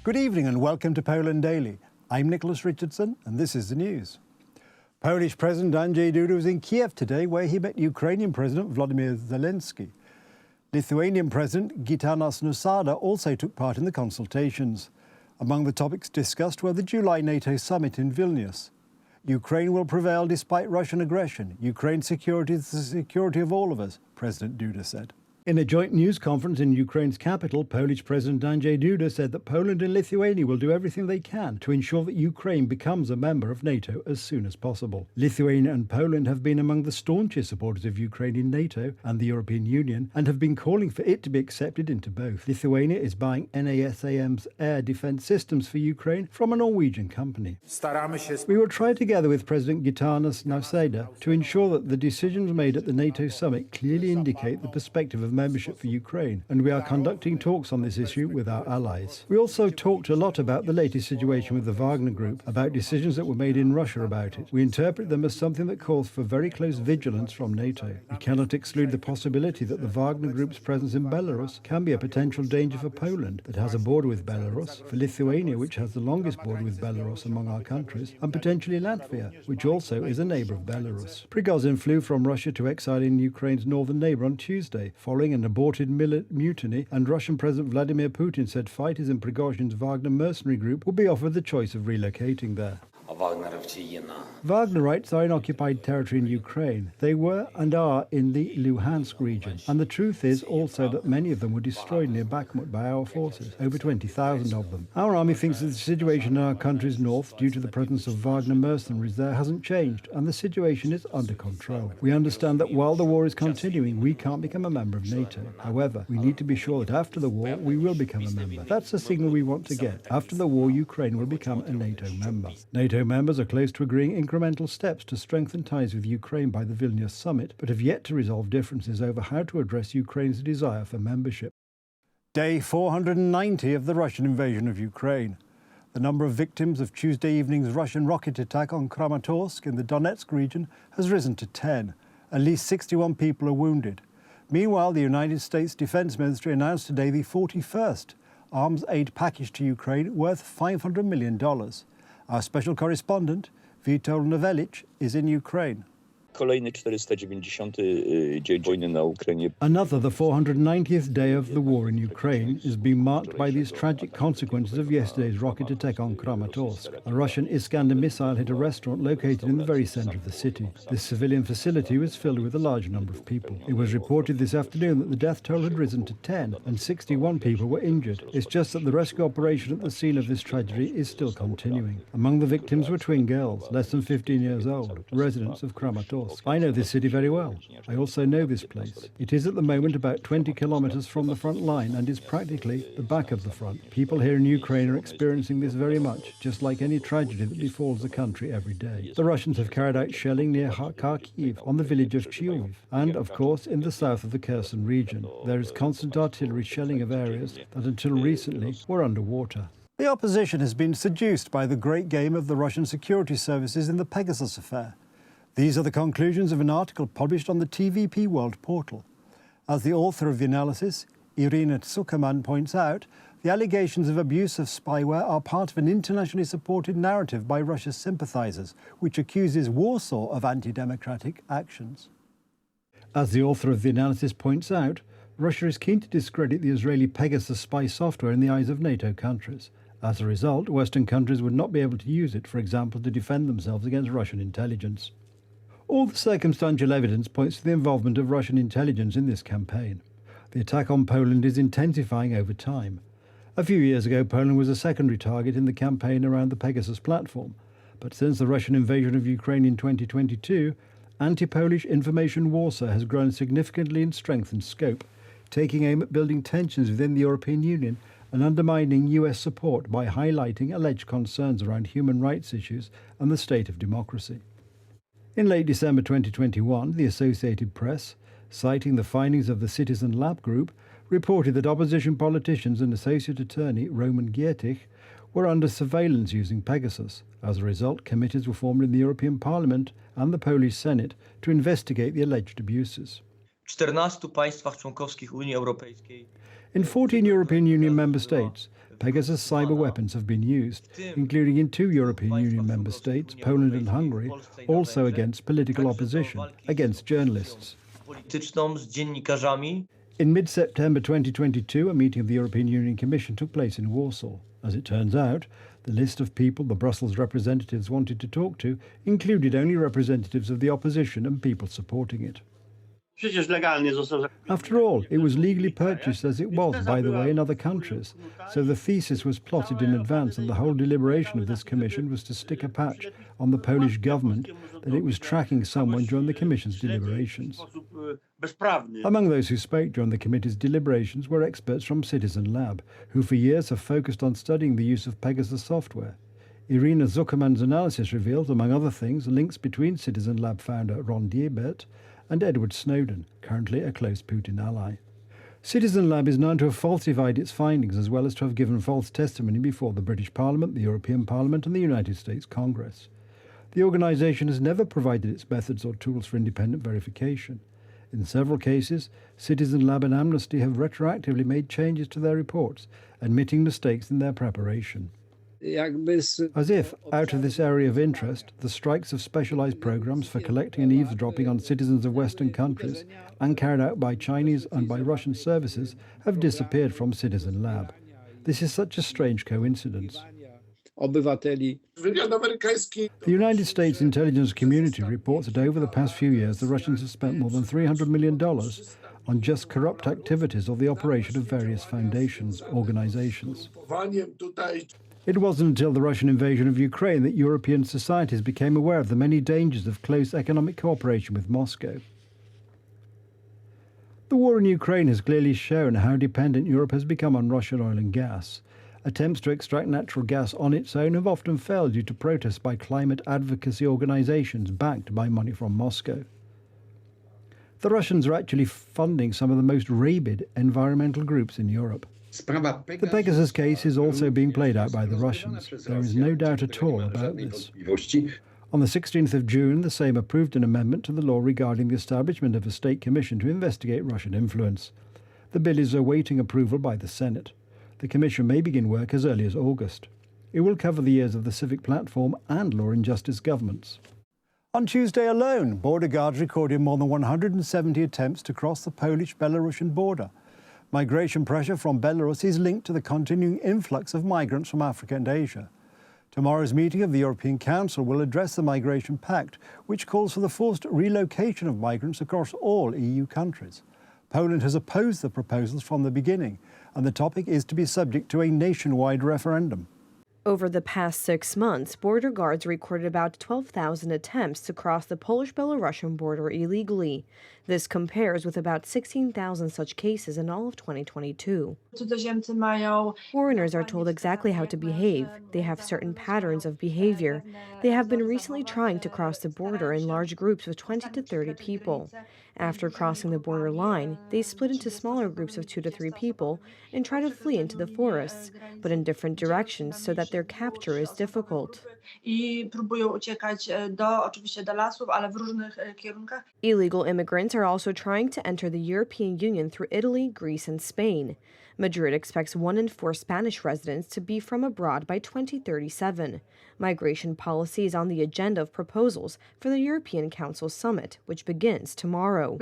Good evening and welcome to Poland Daily. I'm Nicholas Richardson and this is the news. Polish President Andrzej Duda was in Kiev today where he met Ukrainian President Volodymyr Zelensky. Lithuanian President Gitanas Nausėda also took part in the consultations. Among the topics discussed were the July NATO summit in Vilnius. Ukraine will prevail despite Russian aggression. Ukraine's security is the security of all of us, President Duda said. In a joint news conference in Ukraine's capital, Polish President Andrzej Duda said that Poland and Lithuania will do everything they can to ensure that Ukraine becomes a member of NATO as soon as possible. Lithuania and Poland have been among the staunchest supporters of Ukraine in NATO and the European Union and have been calling for it to be accepted into both. Lithuania is buying NASAM's air defense systems for Ukraine from a Norwegian company. We will try together with President Gitanas Nausėda to ensure that the decisions made at the NATO summit clearly indicate the perspective of membership for Ukraine, and we are conducting talks on this issue with our allies. We also talked a lot about the latest situation with the Wagner group, about decisions that were made in Russia about it. We interpret them as something that calls for very close vigilance from NATO. We cannot exclude the possibility that the Wagner group's presence in Belarus can be a potential danger for Poland, that has a border with Belarus, for Lithuania, which has the longest border with Belarus among our countries, and potentially Latvia, which also is a neighbour of Belarus. Prigozhin flew from Russia to exile in Ukraine's northern neighbour on Tuesday, following an aborted mutiny, and Russian President Vladimir Putin said fighters in Prigozhin's Wagner mercenary group would be offered the choice of relocating there. Wagnerites are in occupied territory in Ukraine. They were and are in the Luhansk region. And the truth is also that many of them were destroyed near Bakhmut by our forces, over 20,000 of them. Our army thinks that the situation in our country's north, due to the presence of Wagner mercenaries there, hasn't changed, and the situation is under control. We understand that while the war is continuing, we can't become a member of NATO. However, we need to be sure that after the war, we will become a member. That's the signal we want to get. After the war, Ukraine will become a NATO member. NATO members are close to agreeing incremental steps to strengthen ties with Ukraine by the Vilnius summit, but have yet to resolve differences over how to address Ukraine's desire for membership. Day 490 of the Russian invasion of Ukraine. The number of victims of Tuesday evening's Russian rocket attack on Kramatorsk in the Donetsk region has risen to 10. At least 61 people are wounded. Meanwhile, the United States Defense Ministry announced today the 41st arms aid package to Ukraine worth $500 million. Our special correspondent, Witold Nowelic, is in Ukraine. Kolejny 490 dzień wojny na Ukrainie. Another, the 490th day of the war in Ukraine, is being marked by these tragic consequences of yesterday's rocket attack on Kramatorsk. A Russian Iskander missile hit a restaurant located in the very centre of the city. This civilian facility was filled with a large number of people. It was reported this afternoon that the death toll had risen to 10 and 61 people were injured. It's just that the rescue operation at the scene of this tragedy is still continuing. Among the victims were twin girls, less than 15 years old, residents of Kramatorsk. I know this city very well. I also know this place. It is at the moment about 20 kilometers from the front line and is practically the back of the front. People here in Ukraine are experiencing this very much, just like any tragedy that befalls the country every day. The Russians have carried out shelling near Kharkiv, on the village of Chiov, and, of course, in the south of the Kherson region. There is constant artillery shelling of areas that until recently were underwater. The opposition has been seduced by the great game of the Russian security services in the Pegasus affair. These are the conclusions of an article published on the TVP World portal. As the author of the analysis, Irina Tsukaman, points out, the allegations of abuse of spyware are part of an internationally supported narrative by Russia's sympathizers, which accuses Warsaw of anti-democratic actions. As the author of the analysis points out, Russia is keen to discredit the Israeli Pegasus spy software in the eyes of NATO countries. As a result, Western countries would not be able to use it, for example, to defend themselves against Russian intelligence. All the circumstantial evidence points to the involvement of Russian intelligence in this campaign. The attack on Poland is intensifying over time. A few years ago, Poland was a secondary target in the campaign around the Pegasus platform. But since the Russian invasion of Ukraine in 2022, anti-Polish information warfare has grown significantly in strength and scope, taking aim at building tensions within the European Union and undermining US support by highlighting alleged concerns around human rights issues and the state of democracy. In late December 2021, the Associated Press, citing the findings of the Citizen Lab Group, reported that opposition politicians and Associate Attorney Roman Giertych were under surveillance using Pegasus. As a result, committees were formed in the European Parliament and the Polish Senate to investigate the alleged abuses. 14 państwach członkowskich Unii Europejskiej. In 14 European Union member states, Pegasus cyber weapons have been used, including in 2 European Union member states, Poland and Hungary, also against political opposition, against journalists. Polityczną z dziennikarzami. In mid-September 2022, a meeting of the European Union Commission took place in Warsaw. As it turns out, the list of people the Brussels representatives wanted to talk to included only representatives of the opposition and people supporting it. After all, it was legally purchased as it was, by the way, in other countries. So the thesis was plotted in advance, and the whole deliberation of this commission was to stick a patch on the Polish government that it was tracking someone during the commission's deliberations. Among those who spoke during the committee's deliberations were experts from Citizen Lab, who for years have focused on studying the use of Pegasus software. Irina Zuckerman's analysis revealed, among other things, links between Citizen Lab founder Ron Diebert and Edward Snowden, currently a close Putin ally. Citizen Lab is known to have falsified its findings as well as to have given false testimony before the British Parliament, the European Parliament and the United States Congress. The organisation has never provided its methods or tools for independent verification. In several cases, Citizen Lab and Amnesty have retroactively made changes to their reports, admitting mistakes in their preparation. As if, out of this area of interest, the strikes of specialized programs for collecting and eavesdropping on citizens of Western countries and carried out by Chinese and by Russian services have disappeared from Citizen Lab. This is such a strange coincidence. The United States intelligence community reports that over the past few years the Russians have spent more than $300 million on just corrupt activities or the operation of various foundations, organizations. It wasn't until the Russian invasion of Ukraine that European societies became aware of the many dangers of close economic cooperation with Moscow. The war in Ukraine has clearly shown how dependent Europe has become on Russian oil and gas. Attempts to extract natural gas on its own have often failed due to protests by climate advocacy organizations backed by money from Moscow. The Russians are actually funding some of the most rabid environmental groups in Europe. The Pegasus case is also being played out by the Russians. There is no doubt at all about this. On the 16th of June, the Sejm approved an amendment to the law regarding the establishment of a state commission to investigate Russian influence. The bill is awaiting approval by the Senate. The commission may begin work as early as August. It will cover the years of the civic platform and law and justice governments. On Tuesday alone, border guards recorded more than 170 attempts to cross the Polish-Belarusian border. Migration pressure from Belarus is linked to the continuing influx of migrants from Africa and Asia. Tomorrow's meeting of the European Council will address the Migration Pact, which calls for the forced relocation of migrants across all EU countries. Poland has opposed the proposals from the beginning, and the topic is to be subject to a nationwide referendum. Over the past 6 months, border guards recorded about 12,000 attempts to cross the Polish-Belarusian border illegally. This compares with about 16,000 such cases in all of 2022. Foreigners are told exactly how to behave. They have certain patterns of behavior. They have been recently trying to cross the border in large groups of 20 to 30 people. After crossing the border line, they split into smaller groups of 2 to 3 people and try to flee into the forests, but in different directions so that their capture is difficult. Illegal immigrants are also trying to enter the European Union through Italy, Greece, and Spain. Madrid expects 1 in 4 Spanish residents to be from abroad by 2037. Migration policy is on the agenda of proposals for the European Council summit, which begins tomorrow.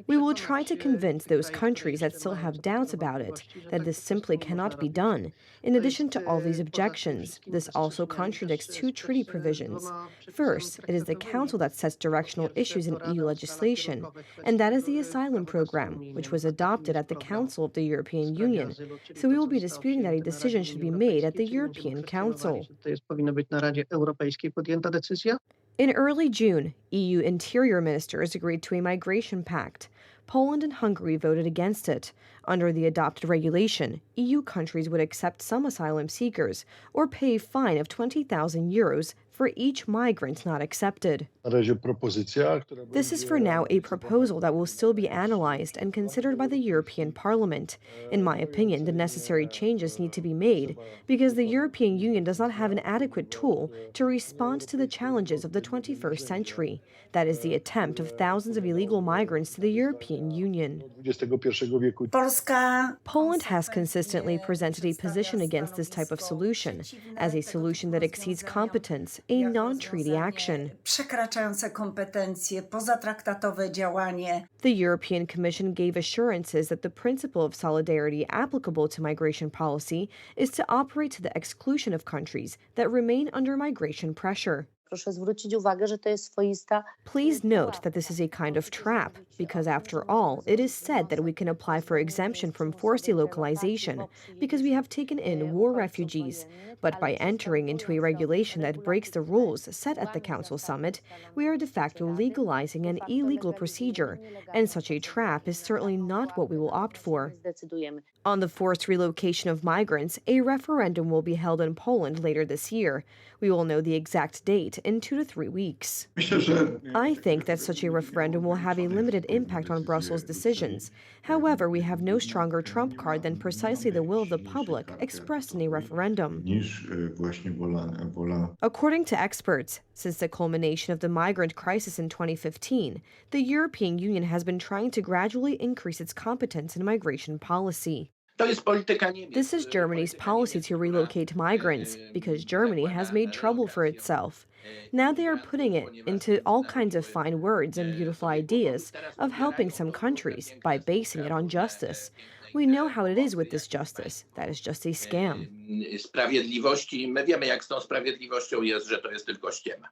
We will try to convince those countries that still have doubts about it that this simply cannot be done. In addition to all these objections, this also contradicts 2 treaty provisions. First, it is the Council that sets directional issues in EU legislation, and that is the asylum program, which was adopted at the Council of the European Union. So we will be disputing that a decision should be made at the European Council. In early June, EU interior ministers agreed to a migration pact. Poland and Hungary voted against it. Under the adopted regulation, EU countries would accept some asylum seekers or pay a fine of €20,000 for each migrant not accepted. This is for now a proposal that will still be analyzed and considered by the European Parliament. In my opinion, the necessary changes need to be made because the European Union does not have an adequate tool to respond to the challenges of the 21st century. That is the attempt of thousands of illegal migrants to the European Union. Poland has consistently presented a position against this type of solution as a solution that exceeds competence, a non-treaty action. The European Commission gave assurances that the principle of solidarity applicable to migration policy is to operate to the exclusion of countries that remain under migration pressure. Please note that this is a kind of trap, because after all, it is said that we can apply for exemption from forced delocalization because we have taken in war refugees. But by entering into a regulation that breaks the rules set at the Council summit, we are de facto legalizing an illegal procedure, and such a trap is certainly not what we will opt for. On the forced relocation of migrants, a referendum will be held in Poland later this year. We will know the exact date in 2 to 3 weeks. I think that such a referendum will have a limited impact on Brussels' decisions. However, we have no stronger trump card than precisely the will of the public expressed in a referendum. According to experts, since the culmination of the migrant crisis in 2015, the European Union has been trying to gradually increase its competence in migration policy. This is Germany's policy to relocate migrants, because Germany has made trouble for itself. Now they are putting it into all kinds of fine words and beautiful ideas of helping some countries by basing it on justice. We know how it is with this justice. That is just a scam.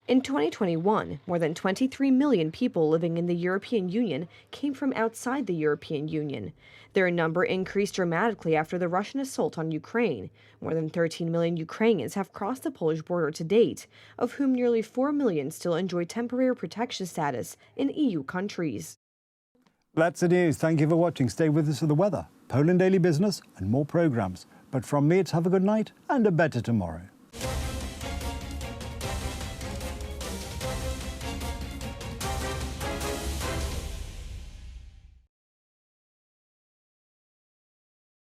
In 2021, more than 23 million people living in the European Union came from outside the European Union. Their number increased dramatically after the Russian assault on Ukraine. More than 13 million Ukrainians have crossed the Polish border to date, of whom nearly 4 million still enjoy temporary protection status in EU countries. That's the news. Thank you for watching. Stay with us for the weather, Poland Daily Business and more programs. But from me, it's have a good night and a better tomorrow.